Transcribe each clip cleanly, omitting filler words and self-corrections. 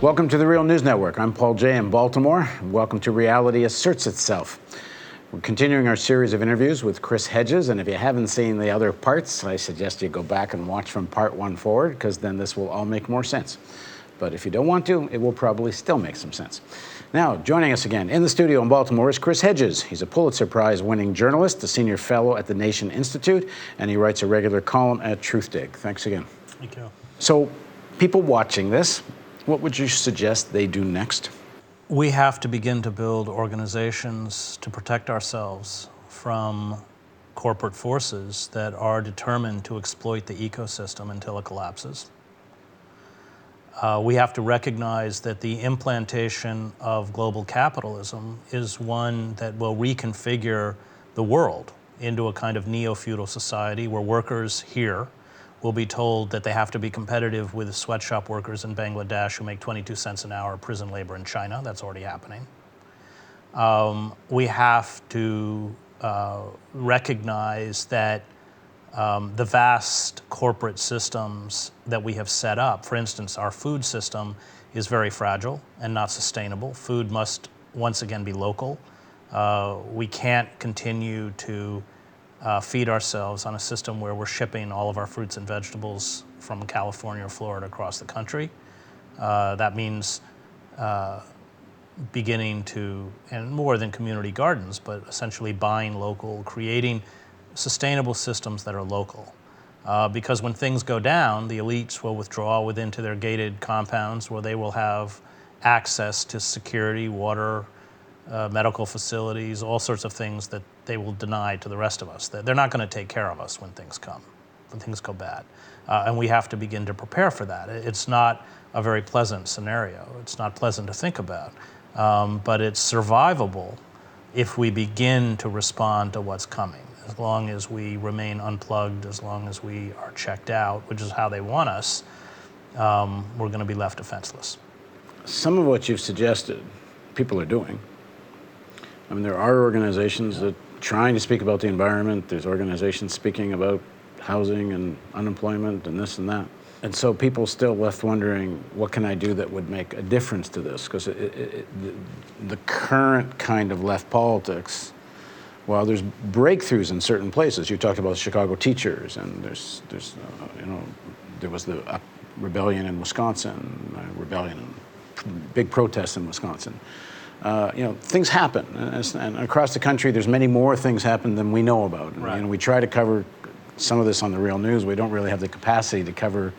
Welcome to the Real News Network. I'm Paul Jay in Baltimore. Welcome to Reality Asserts Itself. We're continuing our series of interviews with Chris Hedges, and if you haven't seen the other parts, I suggest you go back and watch from part 1 forward, because then this will all make more sense. But if you don't want to, it will probably still make some sense. Now, joining us again in the studio in Baltimore is Chris Hedges. He's a Pulitzer Prize-winning journalist, a senior fellow at the Nation Institute, and he writes a regular column at Truthdig. Thanks again. Thank you. So, people watching this, what would you suggest they do next? We have to begin to build organizations to protect ourselves from corporate forces that are determined to exploit the ecosystem until it collapses. We have to recognize that the implantation of global capitalism is one that will reconfigure the world into a kind of neo-feudal society where workers here will be told that they have to be competitive with sweatshop workers in Bangladesh who make 22 cents an hour prison labor in China. That's already happening. We have to recognize that the vast corporate systems that we have set up, for instance, our food system is very fragile and not sustainable. Food must once again be local. We can't continue to feed ourselves on a system where we're shipping all of our fruits and vegetables from California or Florida across the country. That means beginning to, and more than community gardens, but essentially buying local, creating sustainable systems that are local. Because when things go down, the elites will withdraw into their gated compounds where they will have access to security, water, medical facilities, all sorts of things that they will deny to the rest of us. They're not going to take care of us when things go bad. And we have to begin to prepare for that. It's not a very pleasant scenario. It's not pleasant to think about, but it's survivable if we begin to respond to what's coming. As long as we remain unplugged, as long as we are checked out, which is how they want us, we're going to be left defenseless. Some of what you've suggested, people are doing. I mean, there are organizations that are trying to speak about the environment. There's organizations speaking about housing and unemployment and this and that. And so people still left wondering, what can I do that would make a difference to this? Because the current kind of left politics, while there's breakthroughs in certain places, you talked about Chicago teachers, and there was the rebellion in Wisconsin, big protests in Wisconsin. Things happen, and across the country, there's many more things happen than we know about. Right. And, we try to cover some of this on the Real News. We don't really have the capacity to cover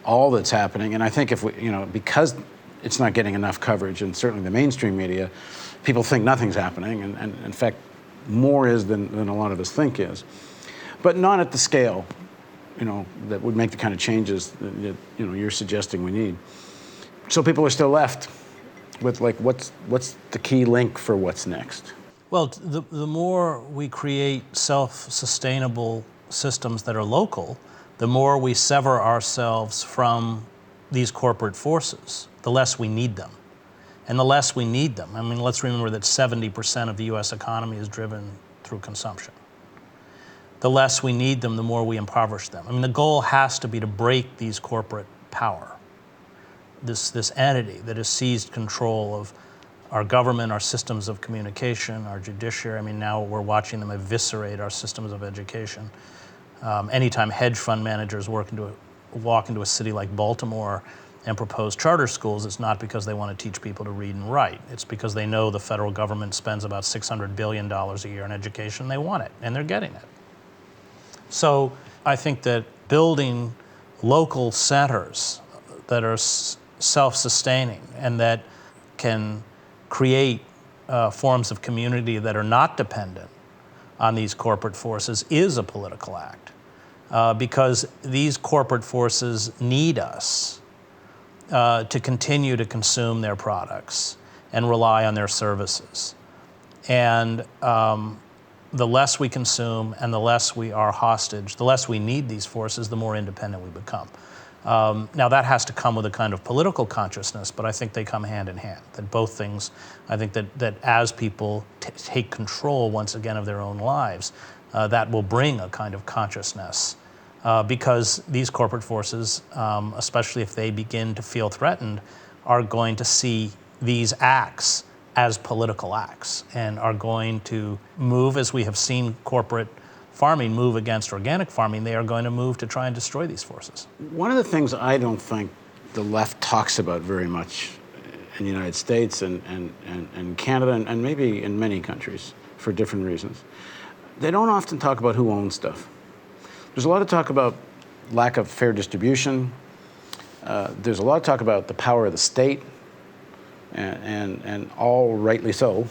all that's happening. And I think if we, because it's not getting enough coverage, and certainly the mainstream media, people think nothing's happening, and in fact, more is than a lot of us think is, but not at the scale, that would make the kind of changes that you're suggesting we need. So people are still left with what's the key link for what's next? Well, the more we create self-sustainable systems that are local, the more we sever ourselves from these corporate forces, the less we need them. And the less we need them, I mean, let's remember that 70% of the US economy is driven through consumption. The less we need them, the more we impoverish them. I mean, the goal has to be to break these corporate power. This entity that has seized control of our government, our systems of communication, our judiciary. I mean, now we're watching them eviscerate our systems of education. Anytime hedge fund managers walk into a city like Baltimore and propose charter schools, it's not because they want to teach people to read and write. It's because they know the federal government spends about $600 billion a year in education. They want it, and they're getting it. So I think that building local centers that are self-sustaining and that can create forms of community that are not dependent on these corporate forces is a political act, because these corporate forces need us to continue to consume their products and rely on their services. And the less we consume and the less we are hostage, the less we need these forces, the more independent we become. Now that has to come with a kind of political consciousness, but I think they come hand in hand, that both things, I think that as people take control once again of their own lives, that will bring a kind of consciousness, because these corporate forces, especially if they begin to feel threatened, are going to see these acts as political acts and are going to move, as we have seen corporate farming move against organic farming. They are going to move to try and destroy these forces. One of the things I don't think the left talks about very much in the United States and Canada and maybe in many countries for different reasons, they don't often talk about who owns stuff. There's a lot of talk about lack of fair distribution. There's a lot of talk about the power of the state, and all rightly so.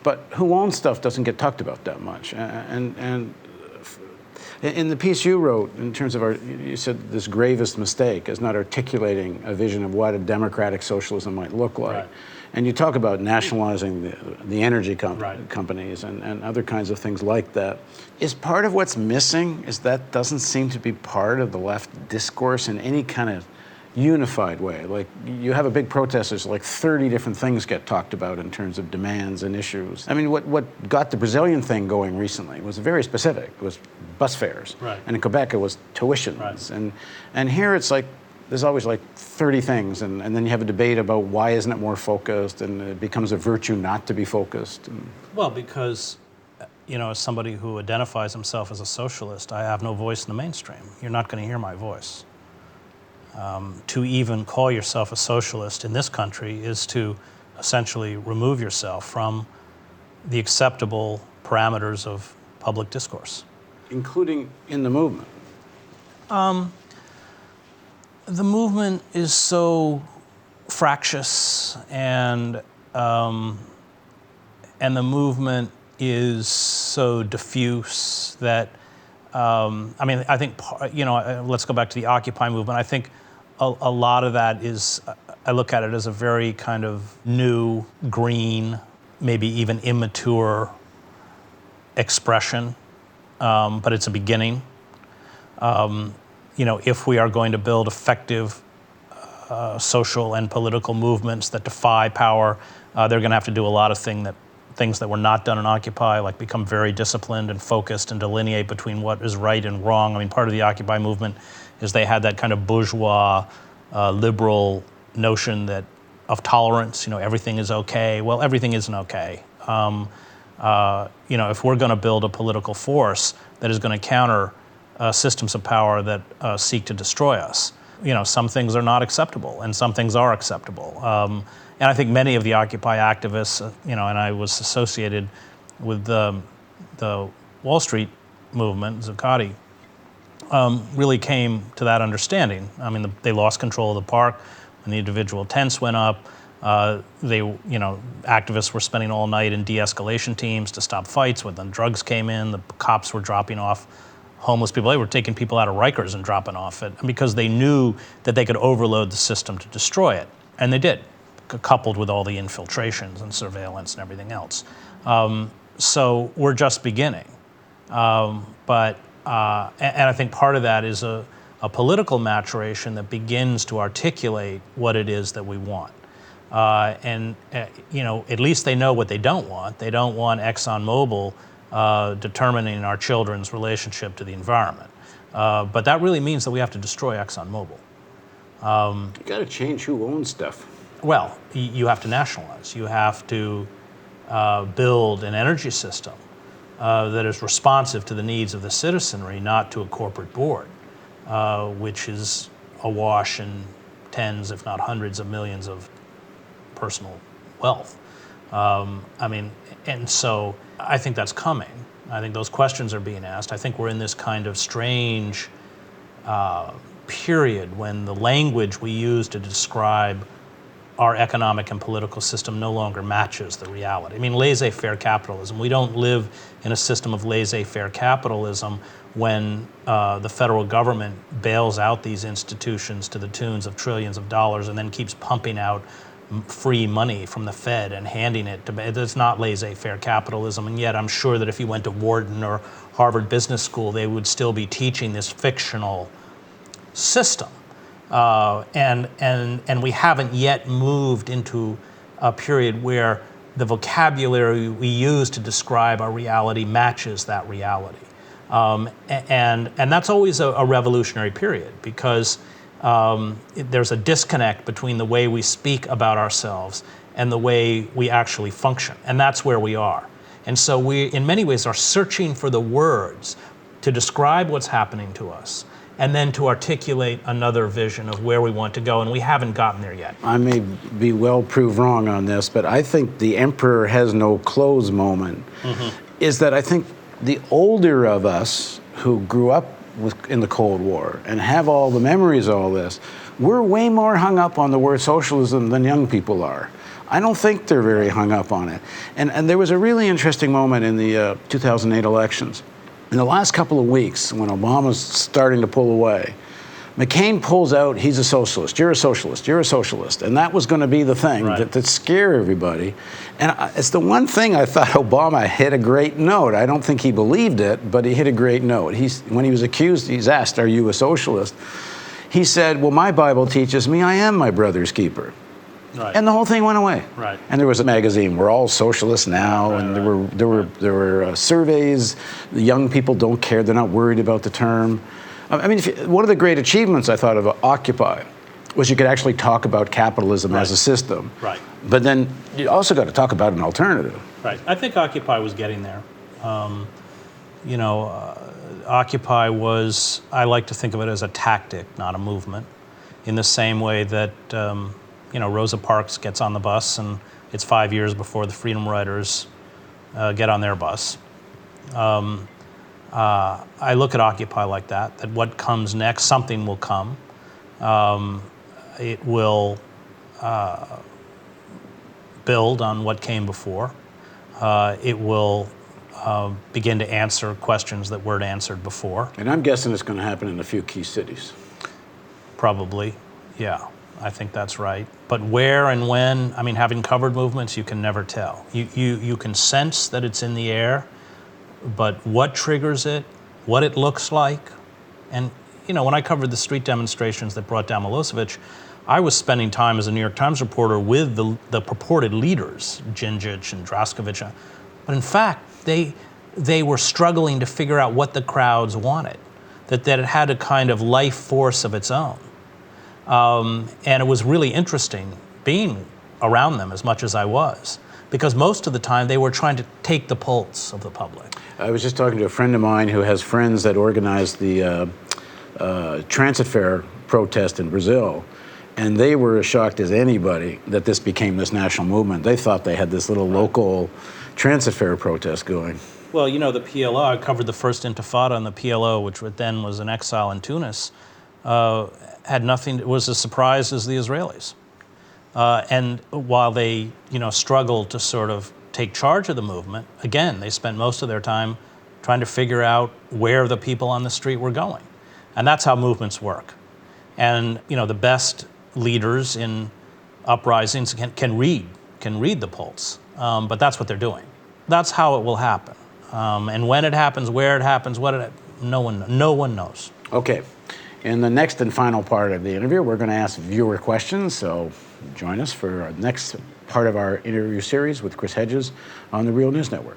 But who owns stuff doesn't get talked about that much. And in the piece you wrote, in terms of you said this gravest mistake is not articulating a vision of what a democratic socialism might look like. Right. And you talk about nationalizing the energy companies and other kinds of things like that. Is part of what's missing is that doesn't seem to be part of the left discourse in any kind of unified way. Like, you have a big protest, there's like 30 different things get talked about in terms of demands and issues. I mean, what got the Brazilian thing going recently was very specific. It was bus fares. Right. And in Quebec, it was tuitions. Right. And here it's like, there's always like 30 things, and then you have a debate about why isn't it more focused, and it becomes a virtue not to be focused. Well, because, as somebody who identifies himself as a socialist, I have no voice in the mainstream. You're not going to hear my voice. To even call yourself a socialist in this country is to essentially remove yourself from the acceptable parameters of public discourse. Including in the movement. The movement is so fractious, and the movement is so diffuse that, I think, let's go back to the Occupy movement. I think a lot of that is, I look at it as a very kind of new, green, maybe even immature expression, but it's a beginning. If we are going to build effective social and political movements that defy power, they're going to have to do a lot of things that were not done in Occupy, like become very disciplined and focused and delineate between what is right and wrong. I mean, part of the Occupy movement is they had that kind of bourgeois, liberal notion of tolerance. Everything is okay. Well, everything isn't okay. If we're going to build a political force that is going to counter systems of power that seek to destroy us, some things are not acceptable and some things are acceptable. And I think many of the Occupy activists, and I was associated with the Wall Street movement, Zuccotti, really came to that understanding. I mean, they lost control of the park when the individual tents went up. Activists were spending all night in de-escalation teams to stop fights. When the drugs came in, the cops were dropping off homeless people. They were taking people out of Rikers and dropping off it because they knew that they could overload the system to destroy it. And they did, coupled with all the infiltrations and surveillance and everything else. So we're just beginning. And I think part of that is a political maturation that begins to articulate what it is that we want. At least they know what they don't want. They don't want ExxonMobil determining our children's relationship to the environment. But that really means that we have to destroy ExxonMobil. You got to change who owns stuff. Well, you have to nationalize. You have to build an energy system that is responsive to the needs of the citizenry, not to a corporate board, which is awash in tens, if not hundreds of millions of personal wealth. And so I think that's coming. I think those questions are being asked. I think we're in this kind of strange period when the language we use to describe our economic and political system no longer matches the reality. I mean, laissez-faire capitalism. We don't live in a system of laissez-faire capitalism when the federal government bails out these institutions to the tunes of trillions of dollars and then keeps pumping out free money from the Fed and handing it to. It's not laissez-faire capitalism, and yet I'm sure that if you went to Wharton or Harvard Business School, they would still be teaching this fictional system. And we haven't yet moved into a period where the vocabulary we use to describe our reality matches that reality. And that's always a revolutionary period, because there's a disconnect between the way we speak about ourselves and the way we actually function. And that's where we are. And so we, in many ways, are searching for the words to describe what's happening to us and then to articulate another vision of where we want to go. And we haven't gotten there yet. I may be well proved wrong on this, but I think the emperor has no clothes moment is that I think the older of us who grew up in the Cold War and have all the memories of all this, we're way more hung up on the word socialism than young people are. I don't think they're very hung up on it. And there was a really interesting moment in the 2008 elections. In the last couple of weeks, when Obama's starting to pull away, McCain pulls out, he's a socialist, you're a socialist, you're a socialist. And that was going to be the thing that scare everybody. And it's the one thing I thought Obama hit a great note. I don't think he believed it, but he hit a great note. When he was accused, he's asked, are you a socialist? He said, well, my Bible teaches me I am my brother's keeper. Right. And the whole thing went away. Right. And there was a magazine, we're all socialists now, and there were surveys. The young people don't care; they're not worried about the term. I mean, one of the great achievements I thought of Occupy was you could actually talk about capitalism as a system. Right. But then you also got to talk about an alternative. Right. I think Occupy was getting there. Occupy was, I like to think of it as a tactic, not a movement, in the same way that Rosa Parks gets on the bus, and it's 5 years before the Freedom Riders get on their bus. I look at Occupy like that what comes next, something will come. It will build on what came before. It will begin to answer questions that weren't answered before. And I'm guessing it's going to happen in a few key cities. Probably, yeah. I think that's right. But where and when, I mean, having covered movements, you can never tell. You can sense that it's in the air, but what triggers it, what it looks like, and when I covered the street demonstrations that brought down Milosevic, I was spending time as a New York Times reporter with the purported leaders, Gingic and Draskovic, but in fact, they were struggling to figure out what the crowds wanted, that it had a kind of life force of its own. And it was really interesting being around them as much as I was, because most of the time they were trying to take the pulse of the public. I was just talking to a friend of mine who has friends that organized the transit fare protest in Brazil, and they were as shocked as anybody that this became this national movement. They thought they had this little local transit fare protest going. Well, the PLO, I covered the first intifada on the PLO, which then was in exile in Tunis, had nothing, was as surprised as the Israelis. And while they, struggled to sort of take charge of the movement, again, they spent most of their time trying to figure out where the people on the street were going. And that's how movements work. And, the best leaders in uprisings can read the pulse. But that's what they're doing. That's how it will happen. And when it happens, where it happens, no one knows. Okay. In the next and final part of the interview, we're going to ask viewer questions, so join us for our next part of our interview series with Chris Hedges on the Real News Network.